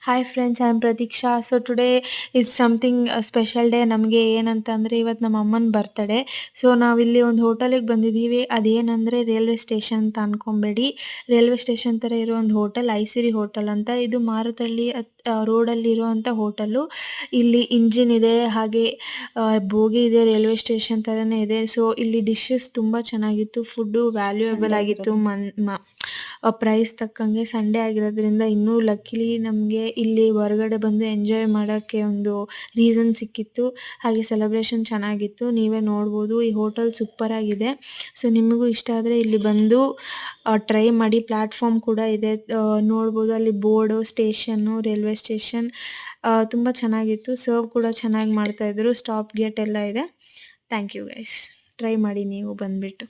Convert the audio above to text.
Hi friends, I am Pratiksha. So today is something special day ನಮಗೆ. ಏನಂತ ಇವತ್ತು ನಮ್ಮ ಅಮ್ಮನ ಬರ್ತಡೇ. ಸೊ ನಾವಿಲ್ಲಿ ಒಂದು ಹೋಟೆಲಿಗೆ ಬಂದಿದ್ದೀವಿ. ಅದೇನಂದರೆ ರೈಲ್ವೆ ಸ್ಟೇಷನ್ ಅಂತ ಅನ್ಕೊಬೇಡಿ. ರೈಲ್ವೆ ಸ್ಟೇಷನ್ ಥರ ಇರೋ ಒಂದು ಹೋಟೆಲ್ ಐಸಿರಿ ಹೋಟೆಲ್ ಅಂತ. ಇದು ಮಾರುತಹಳ್ಳಿ ರೋಡಲ್ಲಿ ಇರುವಂಥ ಹೋಟೆಲು. ಇಲ್ಲಿ ಇಂಜಿನ್ ಇದೆ, ಹಾಗೆ ಬೋಗಿ ಇದೆ, ರೈಲ್ವೆ ಸ್ಟೇಷನ್ ಥರನೇ ಇದೆ. ಸೊ ಇಲ್ಲಿ ಡಿಶಸ್ ತುಂಬ ಚೆನ್ನಾಗಿತ್ತು, ಫುಡ್ಡು ವ್ಯಾಲ್ಯೂಯಬಲ್ ಆಗಿತ್ತು. ಪ್ರೈಸ್ ತಕ್ಕಂಗೆ ಸಂಡೇ ಆಗಿರೋದ್ರಿಂದ ಇನ್ನೂ ಲಕ್ಕಿಲಿ ನಮಗೆ ಇಲ್ಲಿ ಹೊರಗಡೆ ಬಂದು ಎಂಜಾಯ್ ಮಾಡೋಕ್ಕೆ ಒಂದು ರೀಸನ್ ಸಿಕ್ಕಿತ್ತು. ಹಾಗೆ ಸೆಲೆಬ್ರೇಷನ್ ಚೆನ್ನಾಗಿತ್ತು, ನೀವೇ ನೋಡ್ಬೋದು. ಈ ಹೋಟೆಲ್ ಸೂಪರಾಗಿದೆ. ಸೊ ನಿಮಗೂ ಇಷ್ಟ ಆದರೆ ಇಲ್ಲಿ ಬಂದು ಟ್ರೈ ಮಾಡಿ. ಪ್ಲ್ಯಾಟ್ಫಾರ್ಮ್ ಕೂಡ ಇದೆ, ನೋಡ್ಬೋದು. ಅಲ್ಲಿ ಬೋರ್ಡು, ಸ್ಟೇಷನ್ನು, ರೈಲ್ವೆ ಸ್ಟೇಷನ್ ತುಂಬ ಚೆನ್ನಾಗಿತ್ತು. ಸರ್ವ್ ಕೂಡ ಚೆನ್ನಾಗಿ ಮಾಡ್ತಾಯಿದ್ರು. ಸ್ಟಾಪ್ ಗೇಟ್ ಎಲ್ಲ ಇದೆ. Thank you guys. ಟ್ರೈ ಮಾಡಿ ನೀವು ಬಂದುಬಿಟ್ಟು.